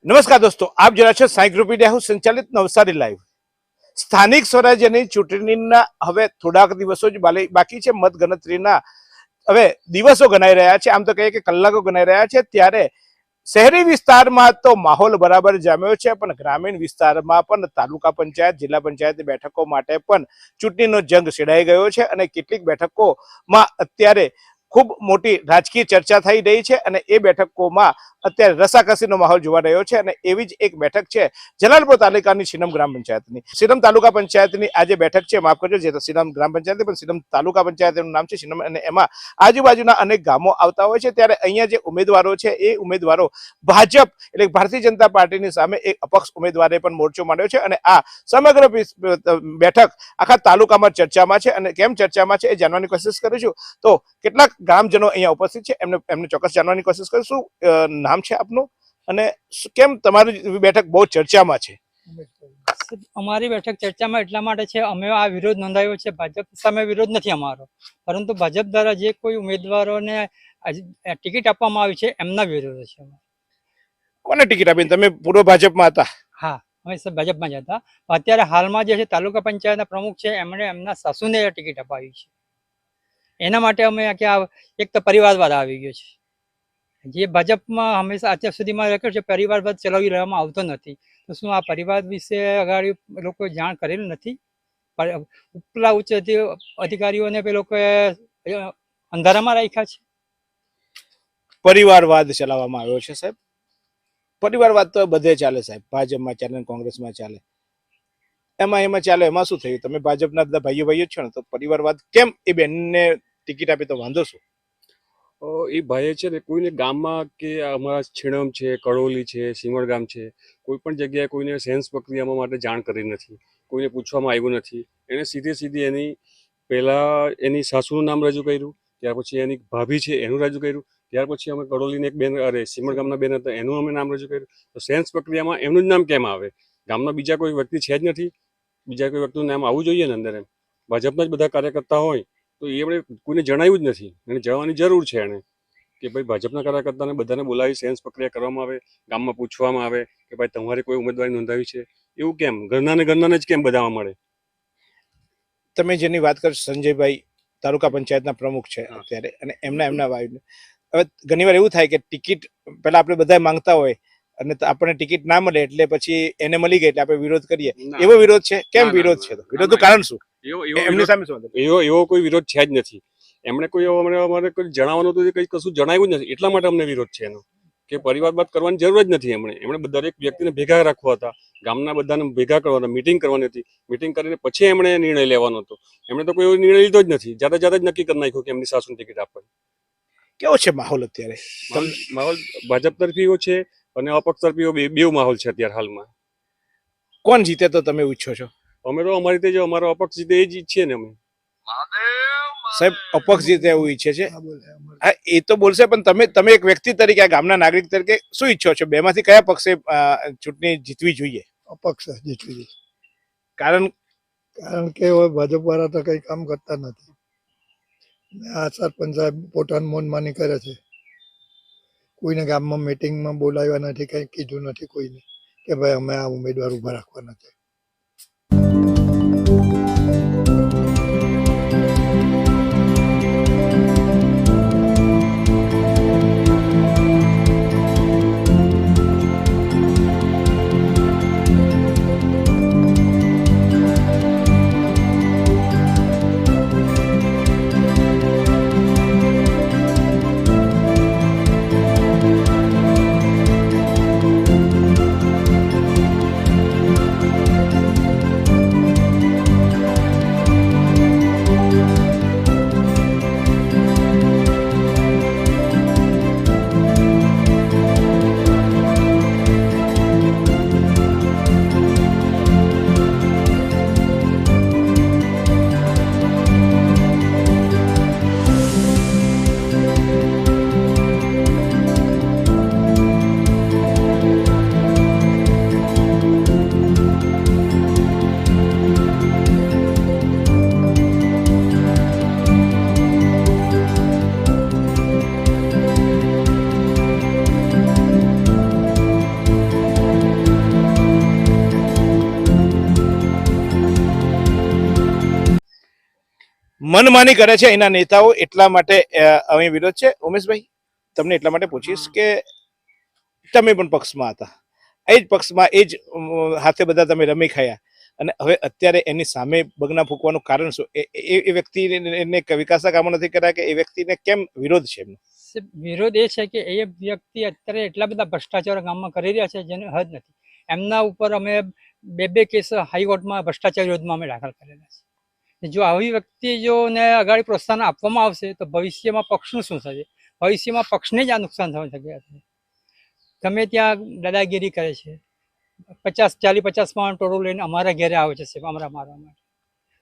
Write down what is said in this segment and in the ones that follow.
નમસ્કાર દોસ્તો, આપ જોયા છો સાઈ ગ્રુપ ઇન્ડિયા સંચાલિત નવસારી લાઈવ. સ્થાનિક સ્વરાજ્યની ચૂંટણીના હવે થોડાક દિવસો જ બાકી છે. મતગણતરીના હવે દિવસો ગણાઈ રહ્યા છે, આમ તો કહીએ કે કલાકો ગણાઈ રહ્યા છે. ત્યારે શહેરી વિસ્તારમાં તો માહોલ બરાબર જામ્યો છે, પણ ગ્રામીણ વિસ્તારમાં પણ તાલુકા પંચાયત, જિલ્લા પંચાયત બેઠકો માટે પણ ચૂંટણીનો જંગ છેડાઈ ગયો છે અને કેટલીક બેઠકોમાં અત્યારે ખૂબ મોટી રાજકીય ચર્ચા થઈ રહી છે અને એ બેઠકોમાં અત્યારે રસાકસીનો માહોલ જોવા રહ્યો છે. અને એવી જ એક બેઠક છે જલાલપુર તાલુકાની સિનમ ગ્રામ પંચાયતની. સિનમ તાલુકા પંચાયતની આ જે બેઠક છે, માફ કરજો, જે સિનમ ગ્રામ પંચાયત પણ સિનમ તાલુકા પંચાયત એનું નામ છે સિનમ, અને એમાં આજુબાજુના અનેક ગામો આવતા હોય છે. ત્યારે અહીંયા જે ઉમેદવારો છે એ ઉમેદવારો ભાજપ એટલે ભારતીય જનતા પાર્ટીની સામે એક અપક્ષ ઉમેદવારે પણ મોરચો માંડ્યો છે અને આ સમગ્ર બેઠક આખા તાલુકામાં ચર્ચામાં છે. અને કેમ ચર્ચામાં છે એ જાણવાની કોશિશ કરીશું. તો કેટલાક ગ્રામજનો અહીંયા ઉપસ્થિત છે, એમને ચોક્કસ જાણવાની કોશિશ કરીશું. નામ છે આપનું અને કેમ તમારી બેઠક બહુ ચર્ચામાં છે? અમારી બેઠક ચર્ચામાં એટલા માટે છે, અમે આ વિરોધ નોંધાવ્યો છે. ભાજપ સામે વિરોધ નથી અમારો, પરંતુ ભાજપ દ્વારા જે કોઈ ઉમેદવારોને ટિકિટ આપવામાં આવી છે એમના વિરોધ છે. કોને ટિકિટ આપી? તમે પૂર્વ ભાજપમાં હતા? હા, અમે ભાજપમાં જ હતા. અત્યારે હાલમાં જે છે તાલુકા પંચાયતના પ્રમુખ છે, એમણે એમના સાસુને ટિકિટ અપાવી છે. એના માટે અમે એક તો પરિવારવાદ આવી ગયો છે. જે ભાજપમાં હંમેશા અત્યાર સુધીમાં રેકોર્ડ છે, પરિવારવાદ ચલાવી રહેવામાં આવતો નથી. તો શું આ પરિવાર વિશે આગળ લોકો જાણ કરેલ નથી? ઉપલા ઉચ્ચ અધિકારીઓને એ લોકોએ અંધારામાં રાખ્યા છે. પરિવારવાદ ચલાવવામાં આવ્યો છે સાહેબ. પરિવારવાદ તો બધે ચાલે સાહેબ, ભાજપમાં ચાલે, કોંગ્રેસમાં ચાલે, એમાં ચાલે. એમાં શું થયું? તમે ભાજપના બધા ભાઈઓ છો ને, તો પરિવારવાદ કેમ? એ બેનને ટિકિટ આપી તો વાંધો શું? એ ભાઈએ છે ને કોઈને ગામમાં કે અમારા છીણમ છે, કડોલી છે, સિમર ગામ છે, કોઈ પણ જગ્યાએ કોઈને સેન્સ પ્રક્રિયામાં માટે જાણ કરી નથી, કોઈને પૂછવામાં આવ્યું નથી. એને સીધી એની પહેલાં એની સાસુનું નામ રજૂ કર્યું, ત્યાર પછી એની ભાભી છે એનું રજૂ કર્યું, ત્યાર પછી અમે કડોલીને એક બેન, સિમર ગામના બેન હતા, એનું અમે નામ રજૂ કર્યું. તો સેન્સ પ્રક્રિયામાં એમનું જ નામ કેમ આવે? ગામમાં બીજા કોઈ વ્યક્તિ છે જ નથી, બીજા કોઈ વ્યક્તિનું નામ આવવું જોઈએ ને અંદર. એમ ભાજપના જ બધા કાર્યકર્તા હોય તો એમણે કોઈને જણાવ્યું જ નથી. એને જણાવવાની જરૂર છે એને, કે ભાઈ ભાજપના કાર્યકર્તાને બધાને બોલાવી સેન્સ પ્રક્રિયા કરવામાં આવે, ગામમાં પૂછવામાં આવે કે ભાઈ તમારે કોઈ ઉમેદવારી નોંધાવી છે. એવું કેમ? ઘરનાને જ કેમ બધામાં મળે? તમે જેની વાત કરશો સંજયભાઈ તાલુકા પંચાયતના પ્રમુખ છે અત્યારે, અને એમના વાઈફને હવે ઘણીવાર એવું થાય કે ટિકિટ પહેલા આપણે બધા માંગતા હોય અને આપણને ટિકિટ ના મળે એટલે પછી એને મળી ગઈ એટલે આપણે વિરોધ કરીએ. એવો વિરોધ છે? કેમ વિરોધ છે? વિરોધનું કારણ શું? એમની સામે શું? એવો કોઈ વિરોધ છે જ નથી. એમણે કોઈ અમારે કોઈ જણાવવાનું હતું, કંઈ કશું જણાવ્યું જ નથી. એટલા માટે અમને વિરોધ છે એનો, કે પરિવારવાદ કરવાની જરૂર જ નથી. એમણે દરેક વ્યક્તિને ભેગા રાખવા હતા, ગામના બધાને ભેગા કરવા હતા, મિટિંગ કરવાની હતી. મિટિંગ કરીને પછી એમણે નિર્ણય લેવાનો હતો. એમણે તો કોઈ નિર્ણય લીધો જ નથી. જાતે જ નક્કી કરી નાખ્યું કે એમની સાસુની ટિકિટ આપવાની. કેવો છે માહોલ અત્યારે? માહોલ ભાજપ તરફીઓ છે અને અપક્ષ તરફીઓ બે માહોલ છે અત્યારે હાલમાં. કોણ જીતે તો તમે ઈચ્છો છો? અમે તો અમારી રીતે જો અમારો અપક્ષ જીતે એ જ ઈચ્છીએ ને અમે. સાહેબ અપક્ષ જીતે એવું ઈચ્છે છે? હા, એ તો બોલશે, પણ તમે એક વ્યક્તિ તરીકે, આ ગામના નાગરિક તરીકે શું ઈચ્છો છો? બેમાંથી કયા પક્ષે ચૂંટણી જીતવી જોઈએ? અપક્ષ જીતવી જોઈએ. કારણ કે હવે ભાજપ વાળા તો કઈ કામ કરતા નથી. આ સરપંચ સાહેબ પોતાનું મન માની કરે છે. કોઈને ગામમાં મિટિંગમાં બોલાવ્યા નથી, કઈ કીધું નથી કોઈને કે ભાઈ અમે આ ઉમેદવાર ઉભા રાખવાના છે. મનમાની કરે છે એના નેતાઓ, એટલા માટે અહીં વિરોધ છે. ઉમેશભાઈ, તમને એટલા માટે પૂછીશ કે તમે પણ પક્ષમાં હતા, એ જ પક્ષમાં એ જ હાથે બધા તમે રમી ખાયા, અને હવે અત્યારે એની સામે બગના ફૂંકવાનું કારણ શું? એ વ્યક્તિને વિકાસના કામો નથી કર્યા કે એ વ્યક્તિને કેમ વિરોધ છે એમનો? વિરોધ એ છે કે એ વ્યક્તિ અત્યારે એટલા બધા ભ્રષ્ટાચાર ગામમાં કરી રહ્યા છે જેને હદ નથી. એમના ઉપર અમે બે કેસ હાઈકોર્ટમાં ભ્રષ્ટાચાર વિરોધમાં અમે દાખલ કરેલા છે. જો આવી વ્યક્તિ જો ને આગળ પ્રોત્સાહન આપવામાં આવશે તો ભવિષ્યમાં પક્ષનું શું થશે? ભવિષ્યમાં પક્ષને જ આ નુકસાન થવા શકે છે. ગમે ત્યાં દાદાગીરી કરે છે, 40-50 ટોળું લઈને અમારા ઘેરે આવે છે અમારા મારવા માટે.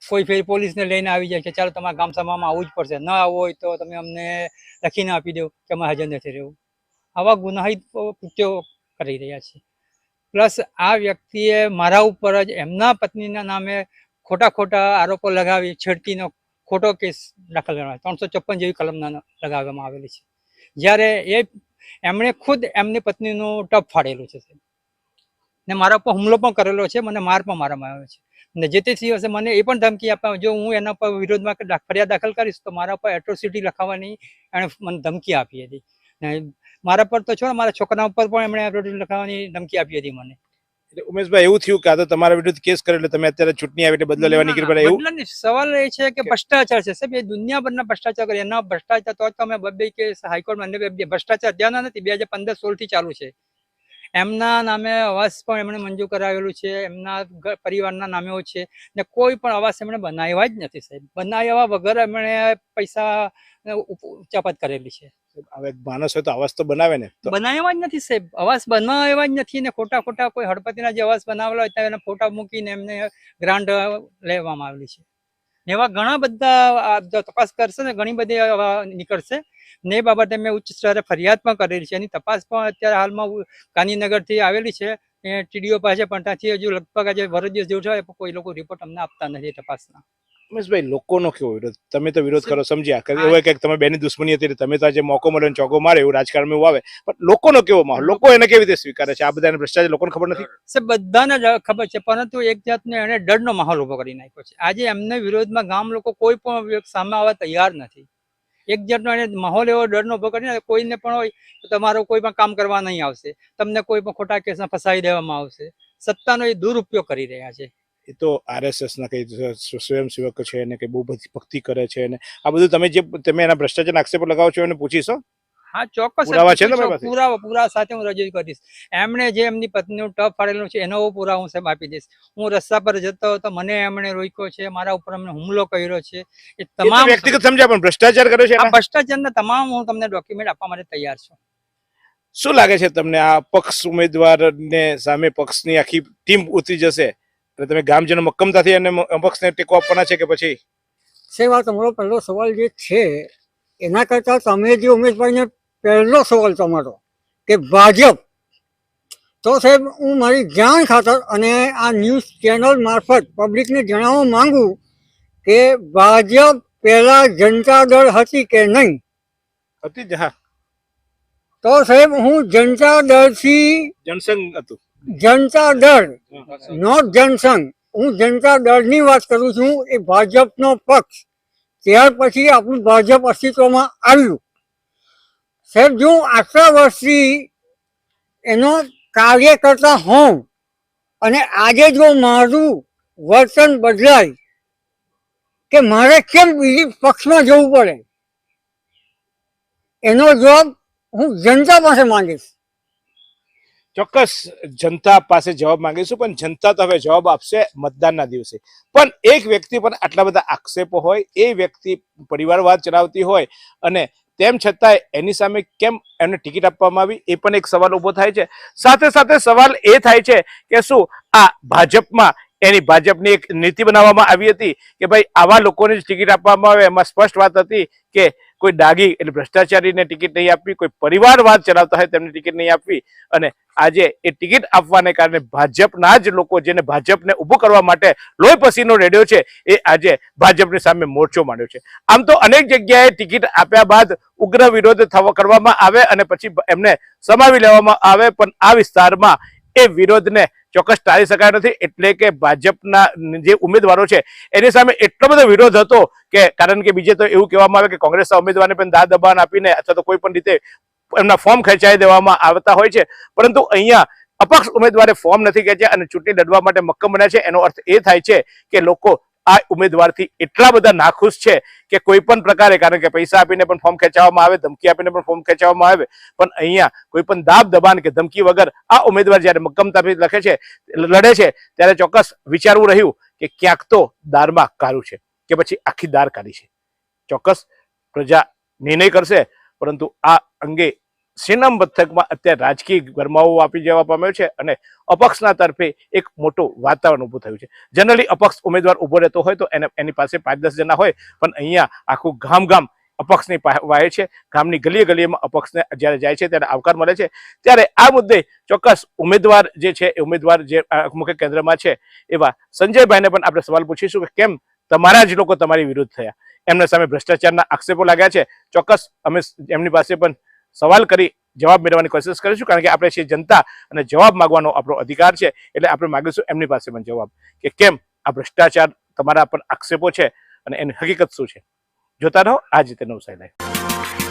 કોઈ ફેર પોલીસને લઈને આવી જાય કે ચાલો તમારા ગામ સભામાં આવવું જ પડશે, ન આવવું હોય તો તમે અમને લખીને આપી દો કે અમે હાજર નથી રહેવું. આવા ગુનાહિત કૃત્યો કરી રહ્યા છે. પ્લસ આ વ્યક્તિએ મારા ઉપર જ એમના પત્નીના નામે ખોટા આરોપો લગાવી છેડતીનો ખોટો કેસ દાખલ કરવામાં 354 જેવી કલમના લગાવવામાં આવેલી છે, જ્યારે એમણે ખુદ એમની પત્નીનું ટપ ફાડેલું છે ને મારા ઉપર હુમલો પણ કરેલો છે, મને માર પણ મારવામાં આવ્યો છે. ને જે તે દિવસે મને એ પણ ધમકી આપવા, જો હું એના પર વિરોધમાં ફરિયાદ દાખલ કરીશ તો મારા પર એટ્રોસિટી લખાવવાની એણે મને ધમકી આપી હતી. ને મારા પર તો છો મારા છોકરા ઉપર પણ એમણે એટ્રોસિટી લખાવવાની ધમકી આપી હતી મને. એટલે ઉમેશભાઈ, એવું થયું કે આ તો તમારા વિરુદ્ધ કેસ કર્યો એટલે તમે અત્યારે ચૂંટણી આવી એટલે બદલો લેવા નીકળી પડ્યા એવું? બદલાની સવાલ એ છે કે ભ્રષ્ટાચાર છે સાહેબ, એ દુનિયાભરના ભ્રષ્ટાચાર કરે. એના ભ્રષ્ટાચાર તો તમે બે કેસ હાઈકોર્ટમાં ભ્રષ્ટાચાર ત્યાંના નથી, 2015-16 થી ચાલુ છે. એમના નામે આવાસ પણ એમણે મંજૂર કરાવેલું છે, એમના પરિવારના નામે છે, ને કોઈ પણ આવાસ એમણે બનાવ્યા જ નથી સાહેબ. બનાવ્યા વગર એમણે પૈસા ઉચાપત કરેલી છે. હવે માણસ હોય તો આવાસ તો બનાવે ને, તો બનાવ્યા જ નથી સાહેબ, આવાસ બનાવ્યા જ નથી. ને ખોટા કોઈ હળપતિના જે આવાસ બનાવેલા હોય ત્યાં ફોટા મૂકીને એમને ગ્રાન્ટ લેવામાં આવેલી છે. એવા ઘણા બધા તપાસ કરશે ને ઘણી બધી નીકળશે ને. એ બાબતે મેં ઉચ્ચ સ્તરે ફરિયાદ પણ કરેલી છે. એની તપાસ પણ અત્યારે હાલમાં ગાંધીનગરથી આવેલી છે, એ ટીડીઓ પાસે, પણ ત્યાંથી હજુ લગભગ આજે વરસ દિવસ જેવું છે, કોઈ લોકો રિપોર્ટ અમને આપતા નથી તપાસના. ઉમેશભાઈ, લોકોનો કેવો વિરોધ? તમે તો વિરોધ કરો સમજ્યા કે એવું કે તમે બેની દુશ્મની હતી, તમે તો આજે મોકો મળ્યો ને ચોકો મારે એવું રાજકારણમાં એવું આવે, પણ લોકોનો કેવો માહોલ? લોકો એને કેવી રીતે સ્વીકારે છે? આ બધા ભ્રષ્ટાચાર લોકોને ખબર નથી? સાહેબ, બધાને ખબર છે, પરંતુ એક જાતને એને ડરનો માહોલ ઉભો કરી નાખ્યો છે. આજે એમને વિરોધમાં ગામ લોકો કોઈ પણ સામે આવવા તૈયાર નથી. એક જાતનો એને માહોલ એવો ડરનો ઉભો કરીને કોઈને પણ હોય તો તમારો કોઈ પણ કામ કરવા નહીં આવશે, તમને કોઈ પણ ખોટા કેસમાં ફસાવી દેવામાં આવશે. સત્તાનો એ દુરુપયોગ કરી રહ્યા છે. એ તો RSS ના કઈ સ્વયંસેવક છે અને કઈ બહુ બધી ભક્તિ કરે છે, અને આ બધું તમે એના ભ્રષ્ટાચાર આક્ષેપો લગાવો છો એને પૂછીશો? હા, ચોક્કસ પુરાવા છે ને તમારી પાસે? પુરાવા સાથે હું રજૂ કરીશ. એમણે જે એમની પત્નીનું ટપ ફાડેલું છે એનો પુરાવા હું સાહેબ આપી દઈશ. હું રસ્તા પર જતો હતો, મને એમણે રોક્યો છે, મારા ઉપર એમણે હુમલો કર્યો છે. એ તમામ વ્યક્તિગત સમજ્યા, પણ ભ્રષ્ટાચાર કર્યો છે. આ ભ્રષ્ટાચારના તમામ હું તમને ડોક્યુમેન્ટ આપવા માટે તૈયાર છું. શું લાગે છે તમને, આ પક્ષ ઉમેદવારને સામે પક્ષની આખી ટીમ ઉતરી જશે એટલે તમે ગામજનો મક્કમતાથી અને પક્ષને ટેકો આપવાના છે કે પછી? સાહેબ, આ તમારો પહેલો સવાલ જે છે એના કરતાં તમે જે ઉમેશભાઈને પહેલો સવાલ તમારો કે ભાજપ, તો સાહેબ હું મારી જાણ ખાતર અને આ ન્યૂઝ ચેનલ મારફત પબ્લિકને જણાવવા માંગુ કે ભાજપ પહેલા જનતા દળ હતી કે નહીં હતી જ? હા, તો સાહેબ હું જનતા દળથી, જનસંઘ હતું. જનતા દળ નોટ જનસંઘ, હું જનતા દળની વાત કરું છું. એ ભાજપનો પક્ષ, ત્યાર પછી આપણું ભાજપ અસ્તિત્વમાં આવ્યું. સાહેબ, જો આટલા વર્ષથી એનો કાર્ય કરતા હોઉં અને આજે જો મારું વર્તન બદલાય કે મારે કેમ બીજી પક્ષમાં જવું પડે, એનો જવાબ હું જનતા પાસે માંગીશ. ચોક્કસ જનતા પાસે જવાબ માંગીશું, પણ જનતા તો હવે જવાબ આપશે મતદાનના દિવસે. પણ એક વ્યક્તિ પર આટલા બધા આક્ષેપો હોય, એ વ્યક્તિ પરિવારવાદ ચલાવતી હોય અને તેમ છતાંય એની સામે કેમ એમને ટિકિટ આપવામાં આવી, એ પણ એક સવાલ ઉભો થાય છે. સાથે સાથે સવાલ એ થાય છે કે શું આ ભાજપમાં ભાજપની એક નીતિ બનાવવામાં આવી હતી કે ભાઈ આવા લોકોને જ ટિકિટ આપવામાં આવે. એમાં સ્પષ્ટ વાત હતી કે કોઈ ડાઘી એટલે ભ્રષ્ટાચારીને ટિકિટ નહીં આપવી, કોઈ પરિવારવાદ ચલાવતા હોય તેમને ટિકિટ નહીં આપવી. અને આજે એ ટિકિટ આપવાને કારણે ભાજપના જ લોકો, જેને ભાજપને ઊભું કરવા માટે લોહી પસીનો રેડ્યો છે, એ આજે ભાજપની સામે મોરચો માંડ્યો છે. આમ તો અનેક જગ્યાએ ટિકિટ આપ્યા બાદ ઉગ્ર વિરોધ કરવામાં આવે અને પછી એમને સમાવી લેવામાં આવે, પણ આ વિસ્તારમાં એ વિરોધને ચોક્કસ ટાળી શકાય નથી. એટલે કે ભાજપના જે ઉમેદવારો છે એની સામે એટલો બધો વિરોધ હતો કે કારણ કે બીજે તો એવું કહેવામાં આવે કે કોંગ્રેસના ઉમેદવારને પણ દાદ દબાણ આપીને અથવા તો કોઈ પણ રીતે એમના ફોર્મ ખેંચાઈ દેવામાં આવતા હોય છે, પરંતુ અહીંયા અપક્ષ ઉમેદવારે ફોર્મ નથી ખેંચ્યા અને ચૂંટણી લડવા માટે મક્કમ બન્યા છે. એનો અર્થ એ થાય છે કે લોકો આ ઉમેદવારથી એટલા બધા નાખુશ છે કે કોઈ પણ પ્રકારે, કારણ કે પૈસા આપીને પણ ફોર્મ ખેંચાવવામાં આવે, ધમકી આપીને પણ ફોર્મ ખેંચાવવામાં આવે, પણ અહીંયા કોઈ પણ દાબ દબાણ કે ધમકી વગર આ ઉમેદવાર જ્યારે મક્કમતાથી લડે છે ત્યારે ચોક્કસ વિચારવું રહ્યું કે ક્યાંક તો દારમાં કારું છે કે પછી આખી દાર કાઢી છે. ચોક્કસ પ્રજા નિર્ણય કરશે, પરંતુ આ અંગે સિનમ પથકમાં અત્યારે રાજકીય ગરમાવો આપી જવા પામ્યો છે અને અપક્ષના તરફે એક મોટું વાતાવરણ ઊભું થયું છે. જનરલી અપક્ષ ઉમેદવાર ઊભો રહેતો હોય તો એની પાસે 5-10 જણા હોય, પણ અહીંયા આખું ગામ અપક્ષની વાય છે. ગામની ગલીએ અપક્ષને જ્યારે જાય છે ત્યારે આવકાર મળે છે. ત્યારે આ મુદ્દે ચોક્કસ ઉમેદવાર જે છે એ ઉમેદવાર જે મુખ્ય કેન્દ્રમાં છે એવા સંજયભાઈને પણ આપણે સવાલ પૂછીશું કે કેમ તમારા જ લોકો તમારી વિરુદ્ધ થયા, એમના સામે ભ્રષ્ટાચારના આક્ષેપો લાગ્યા છે. ચોક્કસ અમે એમની પાસે પણ સવાલ કરી જવાબ મેળવવાની કોશિશ કરીશું, કારણ કે આપણે છીએ જનતા અને જવાબ માંગવાનો આપણો અધિકાર છે. એટલે આપણે માંગીશું એમની પાસે પણ જવાબ કે કેમ આ ભ્રષ્ટાચાર તમારા પર આક્ષેપો છે અને એની હકીકત શું છે. જોતા રહો આજ રીતે નવસારી લાઈવ.